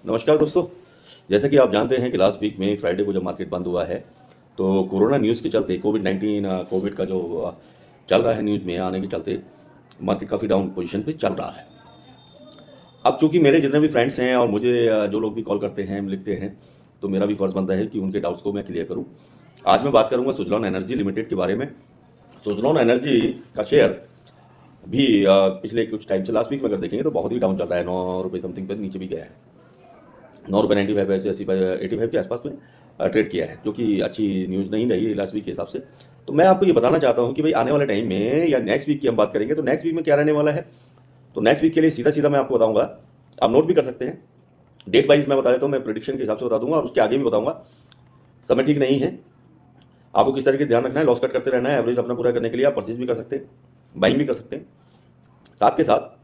नमस्कार दोस्तों। जैसा कि आप जानते हैं कि लास्ट वीक में फ्राइडे को जब मार्केट बंद हुआ है तो कोरोना न्यूज़ के चलते कोविड का जो चल रहा है न्यूज़ में आने के चलते मार्केट काफ़ी डाउन पोजीशन पे चल रहा है। अब चूंकि मेरे जितने भी फ्रेंड्स हैं और मुझे जो लोग भी कॉल करते हैं लिखते हैं तो मेरा भी फ़र्ज़ बनता है कि उनके डाउट्स को मैं क्लियर करूँ। आज मैं बात करूँगा सुजलॉन एनर्जी लिमिटेड के बारे में। सुजलॉन एनर्जी का शेयर भी पिछले कुछ टाइम से लास्ट वीक में अगर देखेंगे तो बहुत ही डाउन चल रहा है, 9 रुपये समथिंग पर नीचे भी गया है। 9 रुपये 95 पैसे 85 के आसपास में ट्रेड किया है, जो कि अच्छी न्यूज़ नहीं रही लास्ट वीक के हिसाब से। तो मैं आपको ये बताना चाहता हूँ कि भाई आने वाले टाइम में या नेक्स्ट वीक की हम बात करेंगे तो नेक्स्ट वीक में क्या रहने वाला है। तो नेक्स्ट वीक के लिए सीधा सीधा मैं आपको बताऊंगा, आप नोट भी कर सकते हैं। डेट वाइज मैं बता देता हूँ, मैं प्रिडिक्शन के हिसाब से बता दूंगा और उसके आगे भी बताऊंगा। समय ठीक नहीं है, आपको किस तरीके ध्यान रखना है, लॉस कट करते रहना है। एवरेज अपना पूरा करने के लिए आप परचेज भी कर सकते हैं, बाइंग भी कर सकते हैं। साथ के साथ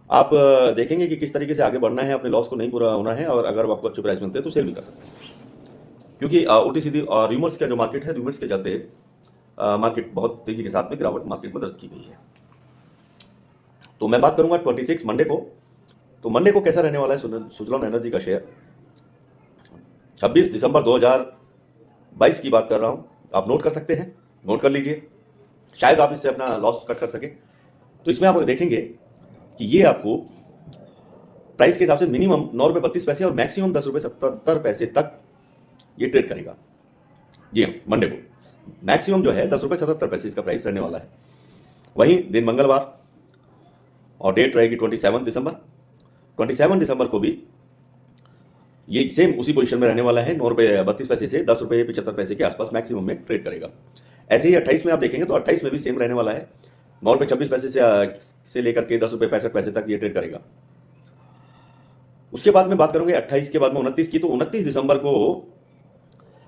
आप देखेंगे कि किस तरीके से आगे बढ़ना है, अपने लॉस को नहीं पूरा होना है, और अगर आपको अच्छे प्राइस मिलते हैं तो सेल भी कर सकते हैं। क्योंकि उल्टी सीधी रूमर्स का जो मार्केट है, रूमर्स के चलते मार्केट बहुत तेजी के साथ में गिरावट मार्केट में दर्ज की गई है। तो मैं बात करूंगा 26 मंडे को। तो मंडे को कैसा रहने वाला है सुजलॉन एनर्जी का शेयर। 26 दिसंबर 2022 की बात कर रहा हूं, आप नोट कर सकते हैं, नोट कर लीजिए, शायद आप इससे अपना लॉस कट कर सके। तो इसमें आप देखेंगे कि ये आपको प्राइस के हिसाब से मिनिमम 9 रुपये 32 पैसे और मैक्सिमम 10 रुपये 77 पैसे तक ये ट्रेड करेगा। जी हाँ, मंडे को मैक्सिमम जो है 10 रुपये 77 पैसे इसका प्राइस रहने वाला है। वहीं दिन मंगलवार और डेट रहेगी 27 दिसंबर को भी ये सेम उसी पोजीशन में रहने वाला है। 9 रुपये 32 पैसे से 10 रुपये 75 पैसे के आसपास मैक्सिमम में ट्रेड करेगा। ऐसे ही 28 में आप देखेंगे तो 28 में भी सेम रहने वाला है। 9 रुपये 26 पैसे से लेकर के 10 रुपये 65 पैसे तक ये ट्रेड करेगा। उसके बाद में बात करूंगे 28 के बाद में 29 की। तो 29 दिसंबर को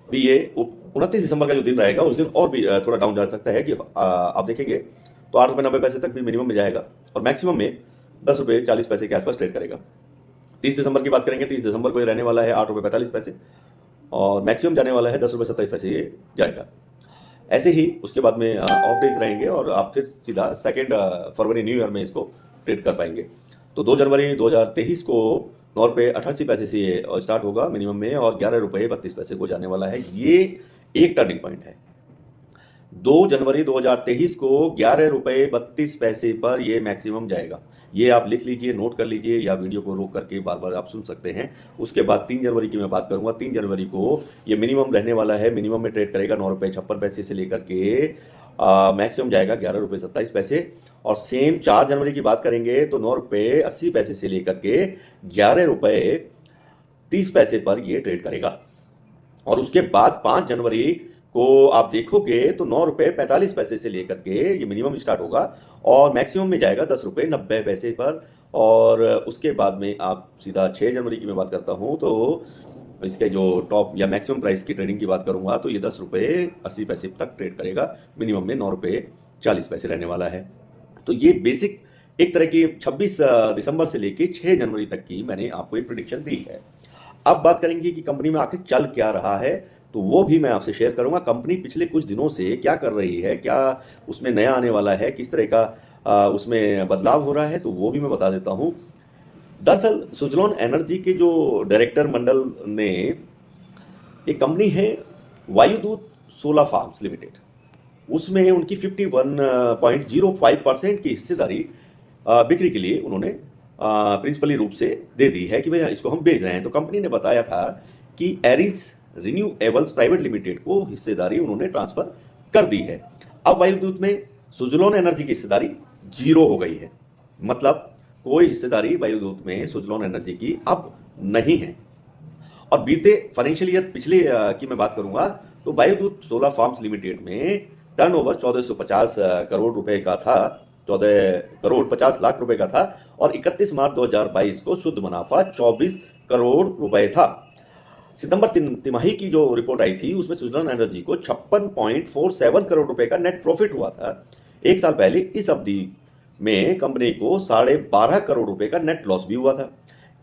भी ये 29 दिसंबर का जो दिन रहेगा उस दिन और भी थोड़ा डाउन जा सकता है कि आप देखेंगे तो 8 रुपये 90 पैसे तक भी मिनिमम में जाएगा और मैक्सिमम में 10 रुपये 40 पैसे के आसपास ट्रेड करेगा। 30 दिसंबर की बात करेंगे, 30 दिसंबर को ये रहने वाला है 8 रुपये 45 पैसे और मैक्सिमम जाने वाला है 10 रुपये 27 पैसे ये जाएगा। ऐसे ही उसके बाद में ऑफ डेज रहेंगे और आप फिर सीधा 2 फरवरी न्यू ईयर में इसको ट्रेड कर पाएंगे। तो 2 जनवरी 2023 को 9 रुपये 88 पैसे से स्टार्ट होगा मिनिमम में और 11 रुपये 32 पैसे को जाने वाला है। ये एक टर्निंग पॉइंट है। 2 जनवरी 2023 को 11 रुपये 32 पैसे पर ये मैक्सिमम जाएगा। ये आप लिख लीजिए, नोट कर लीजिए, या वीडियो को रोक करके बार बार आप सुन सकते हैं। उसके बाद 3 जनवरी की मैं बात करूंगा। 3 जनवरी को ये मिनिमम रहने वाला है, मिनिमम में ट्रेड करेगा 9 रुपये 56 पैसे से लेकर के मैक्सिमम जाएगा 11 रुपये 27 पैसे। और सेम 4 जनवरी की बात करेंगे तो 9 रुपये 80 पैसे से लेकर के 11 रुपये 30 पैसे पर ये ट्रेड करेगा। और उसके बाद 5 जनवरी को आप देखोगे तो 9 रुपये 45 पैसे से लेकर के ये मिनिमम स्टार्ट होगा और मैक्सिमम में जाएगा 10 रुपये 90 पैसे पर। और उसके बाद में आप सीधा 6 जनवरी की मैं बात करता हूँ तो इसके जो टॉप या मैक्सिमम प्राइस की ट्रेडिंग की बात करूंगा तो ये 10 रुपये 80 पैसे तक ट्रेड करेगा, मिनिमम में 9 रुपये 40 पैसे रहने वाला है। तो ये बेसिक एक तरह की 26 दिसंबर से लेके 6 जनवरी तक की मैंने आपको एक प्रिडिक्शन दी है। अब बात करेंगे कि कंपनी में आखिर चल क्या रहा है, तो वो भी मैं आपसे शेयर करूंगा। कंपनी पिछले कुछ दिनों से क्या कर रही है, क्या उसमें नया आने वाला है, किस तरह का उसमें बदलाव हो रहा है, तो वो भी मैं बता देता हूं। दरअसल सुजलॉन एनर्जी के जो डायरेक्टर मंडल ने एक कंपनी है वायुदूत सोलर फार्म्स लिमिटेड, उसमें उनकी 51.05% की हिस्सेदारी बिक्री के लिए उन्होंने प्रिंसिपली रूप से दे दी है कि भाई इसको हम बेच रहे हैं। तो कंपनी ने बताया था कि एरिस रिन्यूएबल्स प्राइवेट लिमिटेड को हिस्सेदारी उन्होंने ट्रांसफर कर दी है। अब वायुदूत में सुजलॉन एनर्जी की हिस्सेदारी 0 हो गई है, मतलब कोई हिस्सेदारी वायुदूत में सुजलॉन एनर्जी की अब नहीं है। और बीते फाइनेंशियल ईयर पिछले की मैं बात करूंगा तो वायुदूत सोलर फार्म्स लिमिटेड में टर्नओवर 1450 करोड़ रुपए का था, 14 करोड़ 50 लाख रुपए का था और 31 मार्च 2022 को शुद्ध मुनाफा 24 करोड़ रुपए था। सितंबर तिमाही की जो रिपोर्ट आई थी उसमें सुजलॉन एनर्जी को 56.47 करोड़ रुपए का नेट प्रॉफिट हुआ था। एक साल पहले इस अवधि में कंपनी को 12.5 करोड़ रुपए का नेट लॉस भी हुआ था।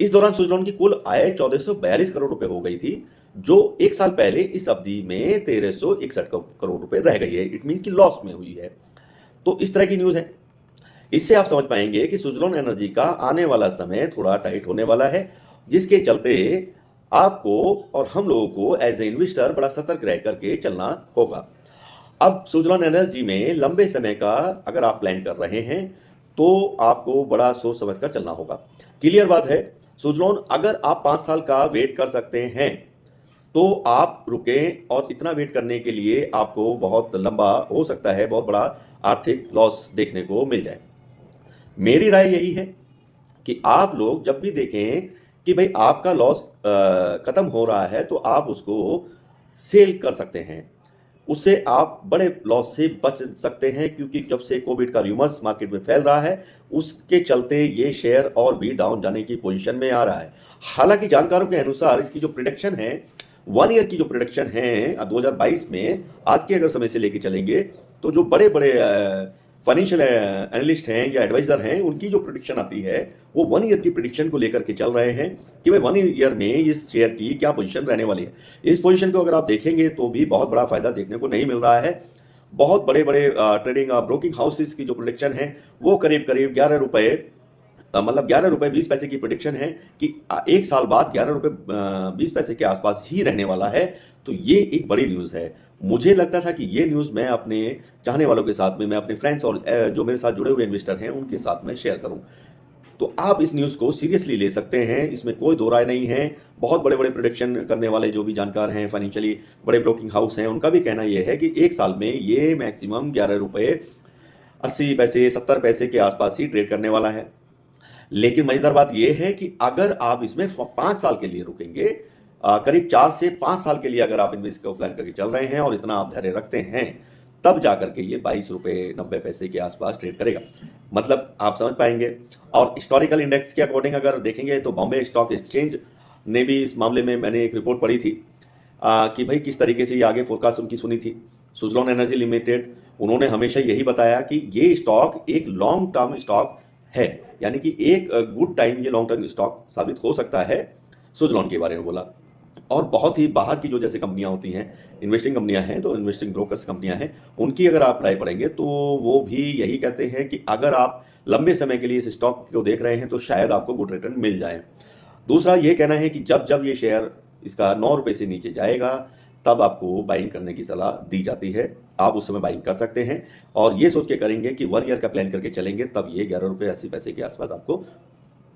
इस दौरान सुजलॉन की कुल आय 1442 करोड़ रुपए हो गई थी, जो एक साल पहले इस अवधि में 1361 करोड़ रुपए रह गई है। इट मीन की लॉस में हुई है। तो इस तरह की न्यूज है। इससे आप समझ पाएंगे कि सुजलॉन एनर्जी का आने वाला समय थोड़ा टाइट होने वाला है जिसके चलते आपको और हम लोगों को एज ए इन्वेस्टर बड़ा सतर्क रह करके चलना होगा। अब सुजलॉन एनर्जी में लंबे समय का अगर आप प्लान कर रहे हैं तो आपको बड़ा सोच समझ कर चलना होगा। क्लियर बात है, सुजलॉन अगर आप 5 साल का वेट कर सकते हैं तो आप रुकें, और इतना वेट करने के लिए आपको बहुत लंबा हो सकता है, बहुत बड़ा आर्थिक लॉस देखने को मिल जाए। मेरी राय यही है कि आप लोग जब भी देखें कि भाई आपका लॉस खत्म हो रहा है तो आप उसको सेल कर सकते हैं, उससे आप बड़े लॉस से बच सकते हैं, क्योंकि जब से कोविड का रूमर्स मार्केट में फैल रहा है उसके चलते ये शेयर और भी डाउन जाने की पोजीशन में आ रहा है। हालांकि जानकारों के अनुसार इसकी जो प्रिडिक्शन है, 1 ईयर की जो प्रिडिक्शन है 2022 में, आज के अगर समय से लेके चलेंगे तो जो बड़े बड़े फाइनेंशियल एनालिस्ट हैं या एडवाइजर हैं, उनकी जो प्रिडिक्शन आती है वो 1 ईयर की प्रिडिक्शन को लेकर के चल रहे हैं कि भाई 1 ईयर में इस शेयर की क्या पोजीशन रहने वाली है। इस पोजीशन को अगर आप देखेंगे तो भी बहुत बड़ा फायदा देखने को नहीं मिल रहा है। बहुत बड़े बड़े ट्रेडिंग ब्रोकिंग हाउसेस की जो प्रिडिक्शन है वो करीब करीब 11 रुपए, मतलब 11 रुपए 20 पैसे की प्रिडिक्शन है कि 1 साल बाद 11 रुपए 20 पैसे के आसपास ही रहने वाला है। तो ये एक बड़ी न्यूज़ है। मुझे लगता था कि ये न्यूज़ मैं अपने चाहने वालों के साथ में, मैं अपने फ्रेंड्स और जो मेरे साथ जुड़े हुए इन्वेस्टर हैं उनके साथ में शेयर करूं। तो आप इस न्यूज़ को सीरियसली ले सकते हैं, इसमें कोई दो राय नहीं है। बहुत बड़े बड़े प्रोडिक्शन करने वाले जो भी जानकार हैं, फाइनेंशियली बड़े ब्रोकिंग हाउस हैं, उनका भी कहना यह है कि 1 साल में ये मैक्सिमम 11 रुपए 80 पैसे 70 पैसे के आसपास ही ट्रेड करने वाला है। लेकिन मजेदार बात यह है कि अगर आप इसमें 5 साल के लिए रुकेंगे, करीब 4 से 5 साल के लिए अगर आप इन्वेस्ट को प्लान करके चल रहे हैं और इतना आप धैर्य रखते हैं, तब जाकर के ये 22 रुपए 90 पैसे के आसपास ट्रेड करेगा। मतलब आप समझ पाएंगे। और हिस्टोरिकल इंडेक्स के अकॉर्डिंग अगर देखेंगे तो बॉम्बे स्टॉक एक्सचेंज ने भी इस मामले में, मैंने एक रिपोर्ट पढ़ी थी कि भाई किस तरीके से ये आगे फोरकास्ट उनकी सुनी थी। सुजलॉन एनर्जी लिमिटेड, उन्होंने हमेशा यही बताया कि ये स्टॉक एक लॉन्ग टर्म स्टॉक है, यानी कि एक गुड टाइम ये लॉन्ग टर्म स्टॉक साबित हो सकता है। सुजलॉन के बारे में बोला। और बहुत ही बाहर की जो जैसे कंपनियां होती हैं, इन्वेस्टिंग कंपनियां हैं, तो इन्वेस्टिंग ब्रोकर्स कंपनियां हैं, उनकी अगर आप राय पढ़ेंगे तो वो भी यही कहते हैं कि अगर आप लंबे समय के लिए इस स्टॉक को देख रहे हैं तो शायद आपको गुड रिटर्न मिल जाए। दूसरा ये कहना है कि जब जब ये शेयर इसका 9 रुपए से नीचे जाएगा तब आपको बाइंग करने की सलाह दी जाती है। आप उस समय बाइंग कर सकते हैं, और ये सोच के करेंगे कि 1 ईयर का प्लान करके चलेंगे, तब ये 11 रुपए 80 पैसे के आसपास आपको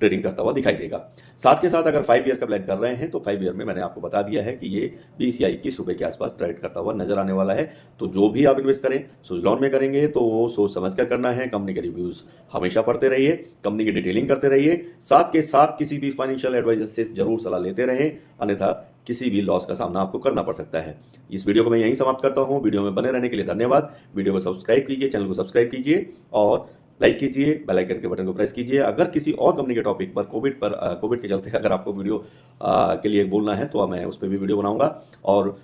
ट्रेडिंग करता हुआ दिखाई देगा। साथ के साथ अगर 5 ईयर का प्लान कर रहे हैं तो 5 ईयर में मैंने आपको बता दिया है कि ये 20 या 21 रुपए के आसपास ट्रेड करता हुआ नजर आने वाला है। तो जो भी आप इन्वेस्ट करें, सुजलॉन में करेंगे तो वो सोच समझ कर करना है। कंपनी के रिव्यूज हमेशा पढ़ते रहिए, कंपनी की डिटेलिंग करते रहिए, साथ के साथ किसी भी फाइनेंशियल एडवाइजर से जरूर सलाह लेते रहें, अन्यथा किसी भी लॉस का सामना आपको करना पड़ सकता है। इस वीडियो को मैं यहीं समाप्त करता हूं। वीडियो में बने रहने के लिए धन्यवाद। वीडियो को सब्सक्राइब कीजिए, चैनल को सब्सक्राइब कीजिए और लाइक कीजिए, बेल आइकन के बटन को प्रेस कीजिए। अगर किसी और कंपनी के टॉपिक पर कोविड के चलते अगर आपको वीडियो के लिए बोलना है तो मैं उस पर भी वीडियो बनाऊंगा, और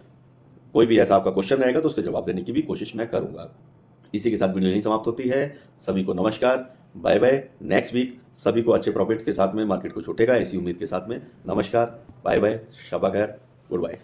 कोई भी ऐसा आपका क्वेश्चन रहेगा तो उसके जवाब देने की भी कोशिश मैं करूंगा। इसी के साथ वीडियो यहीं समाप्त होती है। सभी को नमस्कार, बाय बाय। नेक्स्ट वीक सभी को अच्छे प्रॉफिट्स के साथ में मार्केट को छूटेगा, इसी उम्मीद के साथ में। नमस्कार, बाय बाय, शबा खैर, गुड बाय।